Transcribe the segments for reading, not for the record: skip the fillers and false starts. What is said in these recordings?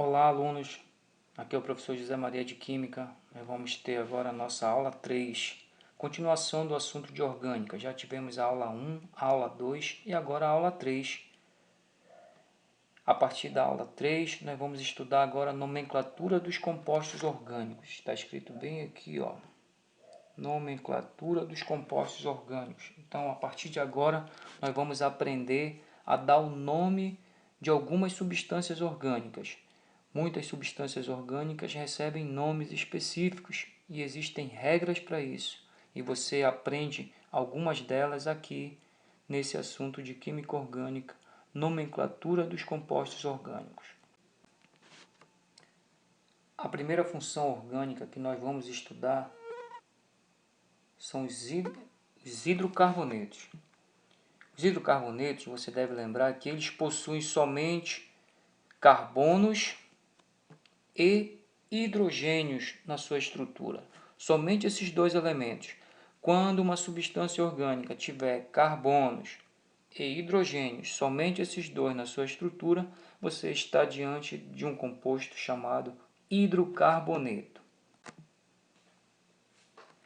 Olá, alunos. Aqui é o professor José Maria de Química. Nós vamos ter agora a nossa aula 3, continuação do assunto de orgânica. Já tivemos a aula 1, a aula 2 e agora a aula 3. A partir da aula 3, nós vamos estudar agora a nomenclatura dos compostos orgânicos. Está escrito bem aqui, ó. Nomenclatura dos compostos orgânicos. Então, a partir de agora, nós vamos aprender a dar o nome de algumas substâncias orgânicas. Muitas substâncias orgânicas recebem nomes específicos e existem regras para isso. E você aprende algumas delas aqui nesse assunto de química orgânica, nomenclatura dos compostos orgânicos. A primeira função orgânica que nós vamos estudar são os hidrocarbonetos. Os hidrocarbonetos, você deve lembrar que eles possuem somente carbonos e hidrogênios na sua estrutura. Somente esses dois elementos. Quando uma substância orgânica tiver carbonos e hidrogênios, somente esses dois na sua estrutura, você está diante de um composto chamado hidrocarboneto.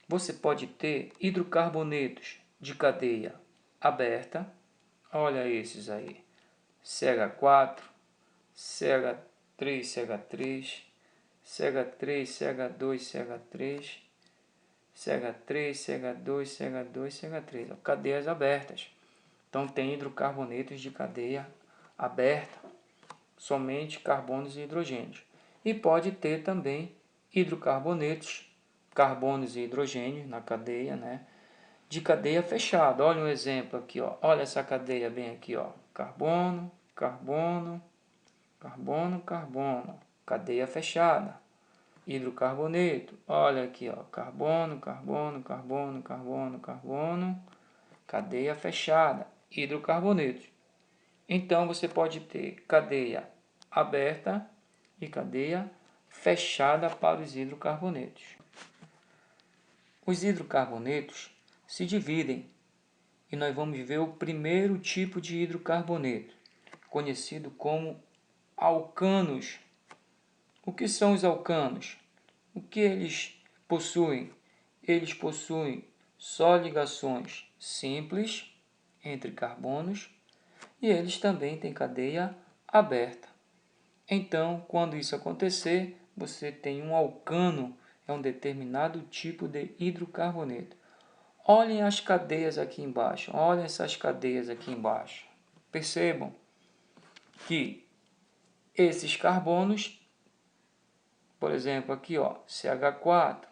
Você pode ter hidrocarbonetos de cadeia aberta. Olha esses aí. CH4, CH3, CH3, CH3, CH2, CH3, CH3, CH2, CH2, CH3. Cadeias abertas. Então tem hidrocarbonetos de cadeia aberta, somente carbonos e hidrogênios. E pode ter também hidrocarbonetos, carbonos e hidrogênios na cadeia, né? De cadeia fechada. Olha um exemplo aqui, ó. Olha essa cadeia bem aqui, ó. Carbono, carbono, carbono, carbono. Cadeia fechada. Hidrocarboneto. Olha aqui, ó. Carbono, carbono, carbono, carbono, carbono. Cadeia fechada. Hidrocarbonetos. Então você pode ter cadeia aberta e cadeia fechada para os hidrocarbonetos. Os hidrocarbonetos se dividem e nós vamos ver o primeiro tipo de hidrocarboneto, conhecido como alcanos. O que são os alcanos? O que eles possuem? Eles possuem só ligações simples entre carbonos e eles também têm cadeia aberta. Então, quando isso acontecer, você tem um alcano, é um determinado tipo de hidrocarboneto. Olhem as cadeias aqui embaixo, olhem essas cadeias aqui embaixo. Percebam que esses carbonos, por exemplo, aqui, ó, CH4,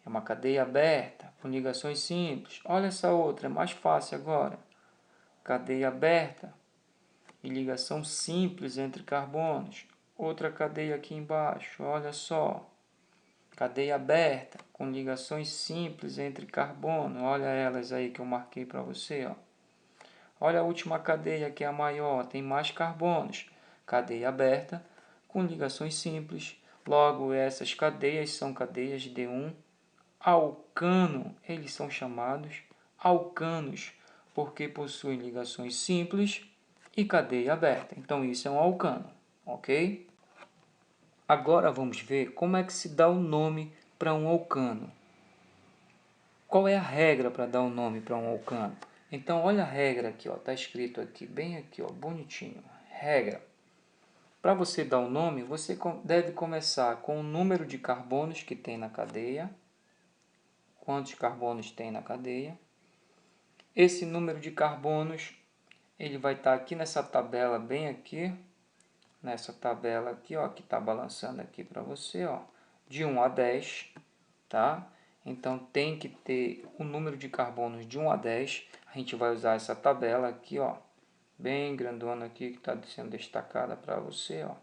é uma cadeia aberta, com ligações simples. Olha essa outra, é mais fácil agora. Cadeia aberta e ligação simples entre carbonos. Outra cadeia aqui embaixo, olha só. Cadeia aberta, com ligações simples entre carbono. Olha elas aí que eu marquei para você, ó. Olha a última cadeia, que é a maior, tem mais carbonos. Cadeia aberta, com ligações simples. Logo, essas cadeias são cadeias de um alcano. Eles são chamados alcanos, porque possuem ligações simples e cadeia aberta. Então, isso é um alcano, ok? Agora vamos ver como é que se dá o nome para um alcano. Qual é a regra para dar o nome para um alcano? Então, olha a regra aqui, está escrito aqui, bem aqui, ó, bonitinho. Regra. Para você dar o nome, você deve começar com o número de carbonos que tem na cadeia. Quantos carbonos tem na cadeia? Esse número de carbonos, ele vai estar aqui nessa tabela, bem aqui. Nessa tabela aqui, ó, que está balançando aqui para você, ó, de 1 a 10, tá? Então, tem que ter o número de carbonos de 1 a 10. A gente vai usar essa tabela aqui, ó, bem grandona aqui, que está sendo destacada para você, ó.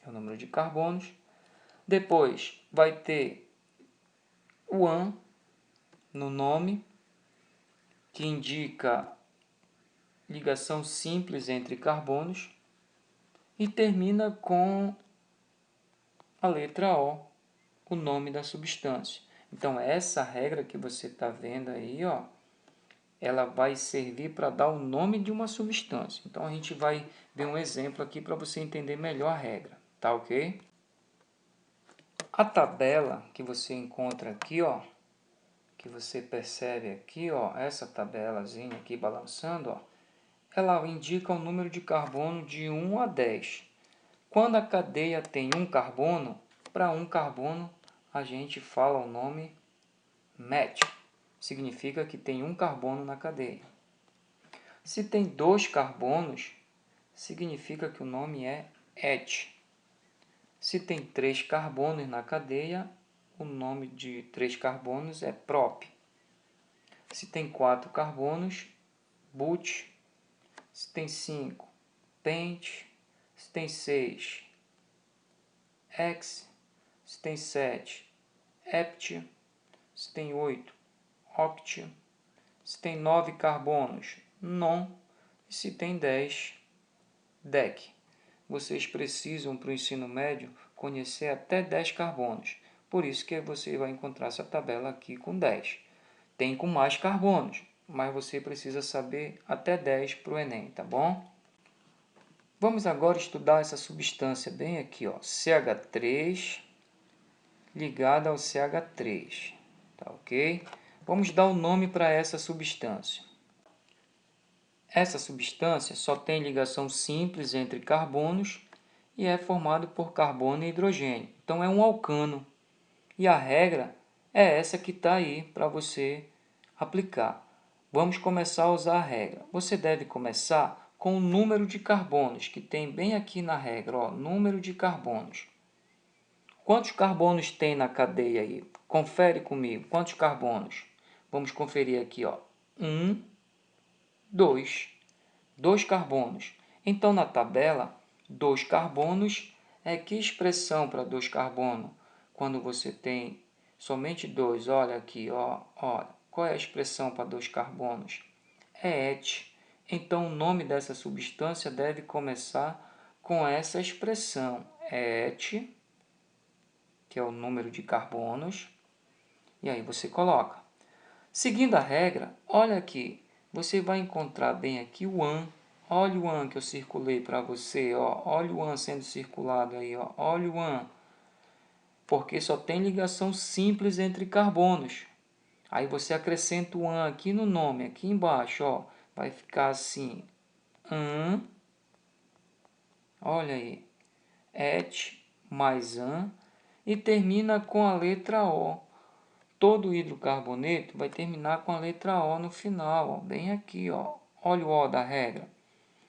É o número de carbonos. Depois, vai ter o AN no nome, que indica ligação simples entre carbonos. E termina com a letra O, o nome da substância. Então, essa regra que você está vendo aí, ó, ela vai servir para dar o nome de uma substância. Então, a gente vai ver um exemplo aqui para você entender melhor a regra, Tá ok? A tabela que você encontra aqui, ó, que você percebe aqui, ó, essa tabelazinha aqui balançando, ó, ela indica o número de carbono de 1 a 10. Quando a cadeia tem um carbono, para um carbono a gente fala o nome match. Significa que tem um carbono na cadeia. Se tem 2 carbonos, significa que o nome é et. Se tem 3 carbonos na cadeia, o nome de 3 carbonos é prop. Se tem 4 carbonos, but. Se tem 5, pent. Se tem 6, hex. Se tem 7, hept. Se tem 8, oct. Se tem 9 carbonos, non. E se tem 10, dec. Vocês precisam, para o ensino médio, conhecer até 10 carbonos. Por isso que você vai encontrar essa tabela aqui com 10. Tem com mais carbonos, mas você precisa saber até 10 para o Enem, tá bom? Vamos agora estudar essa substância bem aqui, ó, CH3 ligada ao CH3, tá ok? Vamos dar o nome para essa substância. Essa substância só tem ligação simples entre carbonos e é formado por carbono e hidrogênio. Então é um alcano. E a regra é essa que está aí para você aplicar. Vamos começar a usar a regra. Você deve começar com o número de carbonos, que tem bem aqui na regra, ó, número de carbonos. Quantos carbonos tem na cadeia aí? Confere comigo. Quantos carbonos? Vamos conferir aqui, ó. 1, 2. 2 carbonos. Então, na tabela, 2 carbonos é que expressão para 2 carbonos? Quando você tem somente 2, olha aqui, ó, olha. Qual é a expressão para 2 carbonos? É et. Então, o nome dessa substância deve começar com essa expressão, et, que é o número de carbonos, e aí você coloca. Seguindo a regra, olha aqui, você vai encontrar bem aqui o AN. Olha o AN que eu circulei para você, ó. Olha o AN sendo circulado aí, ó. Olha o AN. Porque só tem ligação simples entre carbonos. Aí você acrescenta o AN aqui no nome, aqui embaixo, ó. Vai ficar assim, AN, olha aí, et mais AN, e termina com a letra O. Todo hidrocarboneto vai terminar com a letra O no final, ó, bem aqui, ó. Olha o O da regra.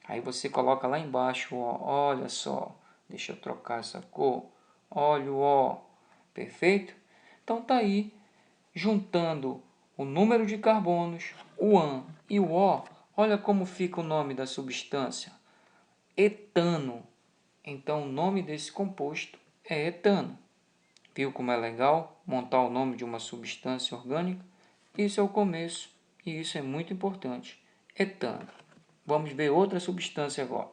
Aí você coloca lá embaixo, ó, olha só. Deixa eu trocar essa cor. Olha o O. Perfeito? Então tá aí, juntando o número de carbonos, o AN e o O, olha como fica o nome da substância. Etano. Então o nome desse composto é etano. Viu como é legal montar o nome de uma substância orgânica? Isso é o começo e isso é muito importante. Etano. Vamos ver outra substância agora.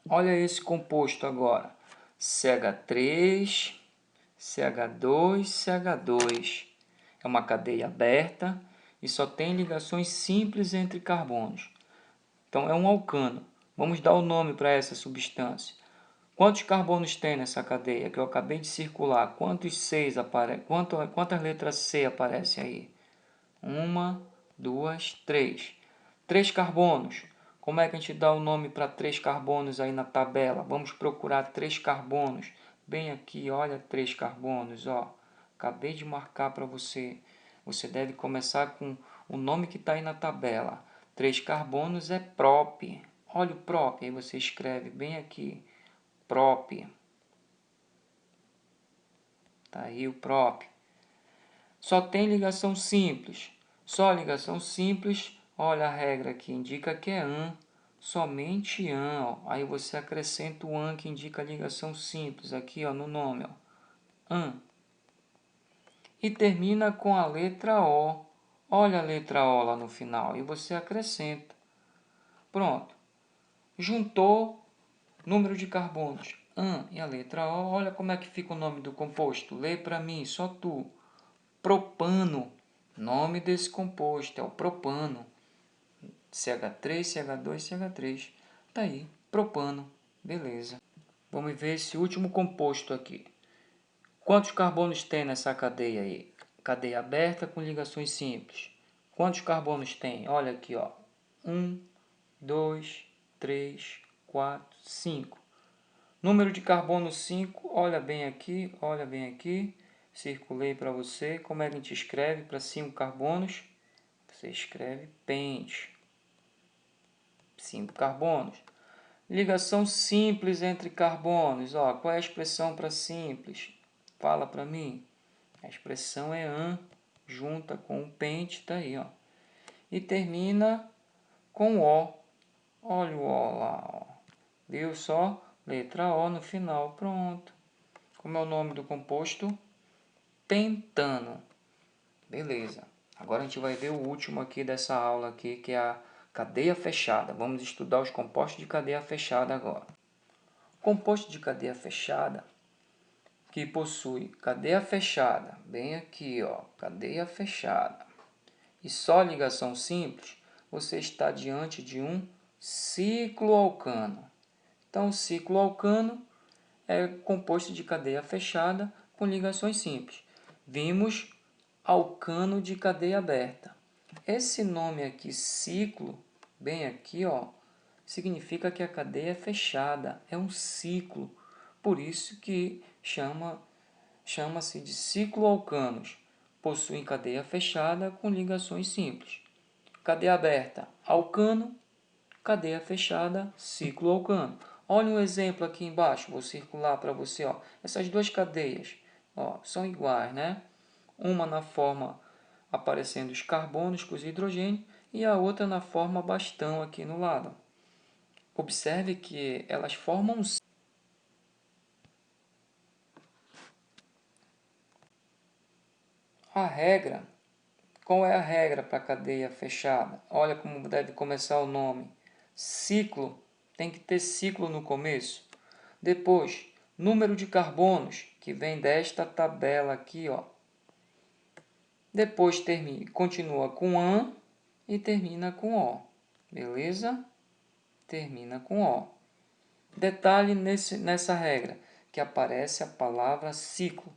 Olha esse composto agora. CH3, CH2, CH2. É uma cadeia aberta e só tem ligações simples entre carbonos. Então é um alcano. Vamos dar o nome para essa substância. Quantos carbonos tem nessa cadeia que eu acabei de circular? Quantas letras C aparecem aí? 1, 2, 3. 3 carbonos. Como é que a gente dá o nome para 3 carbonos aí na tabela? Vamos procurar 3 carbonos. Bem aqui, olha 3 carbonos, ó. Acabei de marcar para você. Você deve começar com o nome que está aí na tabela. 3 carbonos é prop. Olha o prop, aí você escreve bem aqui. Prop. Tá aí o prop. Só tem ligação simples. Só ligação simples, olha a regra aqui, indica que é AN. Somente AN, ó. Aí você acrescenta o AN que indica a ligação simples aqui, ó, no nome, ó. AN. E termina com a letra O. Olha a letra O lá no final e você acrescenta. Pronto. Juntou número de carbonos, AN e a letra O. Olha como é que fica o nome do composto. Lê para mim, só tu. Propano. Nome desse composto é o propano. CH3, CH2, CH3. Tá aí, propano. Beleza. Vamos ver esse último composto aqui. Quantos carbonos tem nessa cadeia aí? Cadeia aberta com ligações simples. Quantos carbonos tem? Olha aqui, ó. 1, 2, 3, 4, 5. Número de carbono 5, olha bem aqui, olha bem aqui. Circulei para você. Como é que a gente escreve para 5 carbonos? Você escreve pente. 5 carbonos. Ligação simples entre carbonos. Ó, qual é a expressão para simples? Fala para mim. A expressão é an, junta com o pente, tá aí, ó. E termina com O. Olha o O lá, ó. Viu só? Letra O no final, pronto. Como é o nome do composto? Pentano. Beleza. Agora a gente vai ver o último aqui dessa aula aqui, que é a cadeia fechada. Vamos estudar os compostos de cadeia fechada agora. Composto de cadeia fechada, que possui cadeia fechada, bem aqui, ó, cadeia fechada, e só ligação simples, você está diante de um cicloalcano. Então, o cicloalcano é composto de cadeia fechada com ligações simples. Vimos alcano de cadeia aberta. Esse nome aqui, ciclo, bem aqui, ó, significa que a cadeia é fechada, é um ciclo. Por isso que chama-se de cicloalcanos. Possuem cadeia fechada com ligações simples. Cadeia aberta, alcano. Cadeia fechada, cicloalcano. Olha um exemplo aqui embaixo, vou circular para você. Ó. Essas duas cadeias, ó, são iguais, né? Uma na forma aparecendo os carbonos com os hidrogênios e a outra na forma bastão aqui no lado. Observe que elas formam a regra. Qual é a regra para a cadeia fechada? Olha como deve começar o nome. Ciclo, tem que ter ciclo no começo. Depois, número de carbonos, que vem desta tabela aqui, ó. Depois continua com AN e termina com O. Beleza? Termina com O. Detalhe nessa regra, que aparece a palavra ciclo.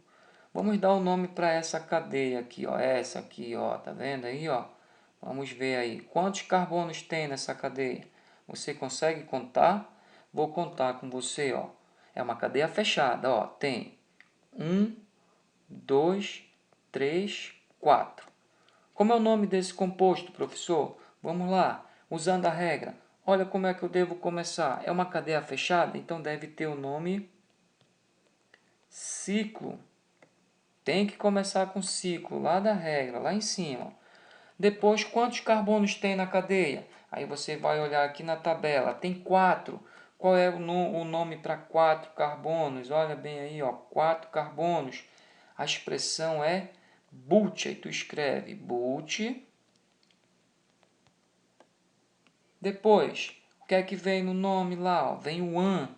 Vamos dar o nome para essa cadeia aqui, ó. Essa aqui, ó. Tá vendo aí, ó? Vamos ver aí. Quantos carbonos tem nessa cadeia? Você consegue contar? Vou contar com você, ó. É uma cadeia fechada, ó. Tem 1, 2, 3, 4. Como é o nome desse composto, professor? Vamos lá. Usando a regra. Olha como é que eu devo começar. É uma cadeia fechada, então deve ter o nome ciclo. Tem que começar com ciclo, lá da regra, lá em cima. Depois, quantos carbonos tem na cadeia? Aí você vai olhar aqui na tabela. Tem 4. Qual é o nome para 4 carbonos? Olha bem aí, ó, 4 carbonos. A expressão é But. Aí tu escreve But. Depois, o que é que vem no nome lá? Ó? Vem o AN.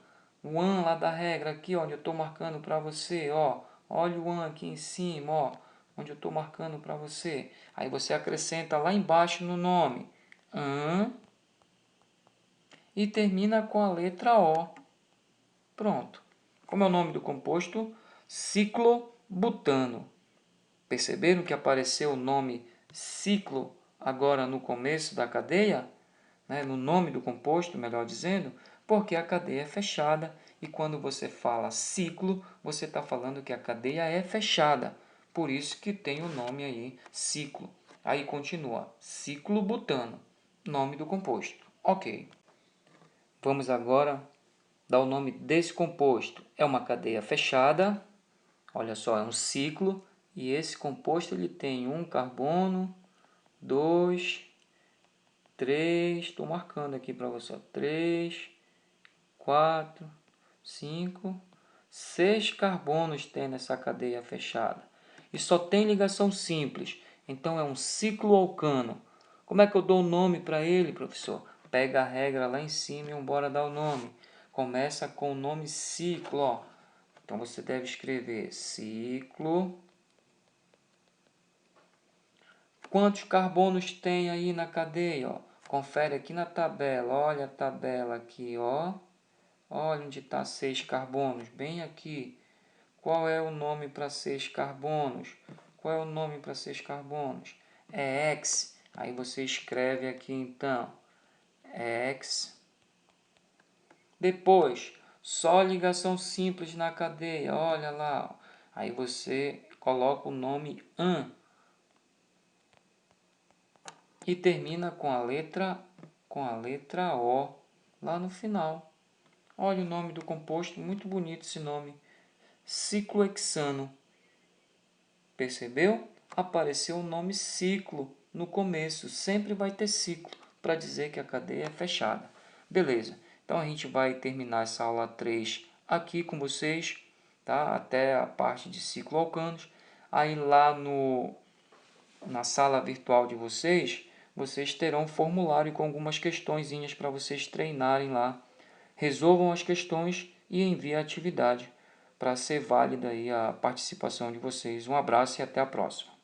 O AN lá da regra aqui, ó, onde eu estou marcando para você. Ó. Olha o AN aqui em cima, ó, onde eu estou marcando para você. Aí você acrescenta lá embaixo no nome AN e termina com a letra O. Pronto. Como é o nome do composto? Ciclobutano. Perceberam que apareceu o nome ciclo agora no começo da cadeia? Né? No nome do composto, melhor dizendo, porque a cadeia é fechada e quando você fala ciclo, você está falando que a cadeia é fechada. Por isso que tem o nome aí, ciclo. Aí continua, ciclobutano, nome do composto. Ok. Vamos agora dar o nome desse composto. É uma cadeia fechada, olha só, é um ciclo, e esse composto ele tem um carbono, 2, 3, estou marcando aqui para você, 3, 4, 5, 6 carbonos tem nessa cadeia fechada. E só tem ligação simples, então é um cicloalcano. Como é que eu dou o nome para ele, professor? Pega a regra lá em cima e bora dar o nome. Começa com o nome ciclo, ó. Então você deve escrever ciclo. Quantos carbonos tem aí na cadeia? Ó? Confere aqui na tabela. Olha a tabela aqui, ó. Olha onde está 6 carbonos, bem aqui. Qual é o nome para 6 carbonos? Qual é o nome para 6 carbonos? É X. Aí você escreve aqui então, X. Depois, só ligação simples na cadeia, olha lá. Aí você coloca o nome AN e termina com a letra O lá no final. Olha o nome do composto, muito bonito esse nome, ciclohexano. Percebeu? Apareceu o nome ciclo no começo, sempre vai ter ciclo para dizer que a cadeia é fechada. Beleza, então a gente vai terminar essa aula 3 aqui com vocês, tá? Até a parte de cicloalcanos. Aí lá na sala virtual de vocês, vocês terão um formulário com algumas questõezinhas para vocês treinarem lá. Resolvam as questões e enviem a atividade para ser válida aí a participação de vocês. Um abraço e até a próxima.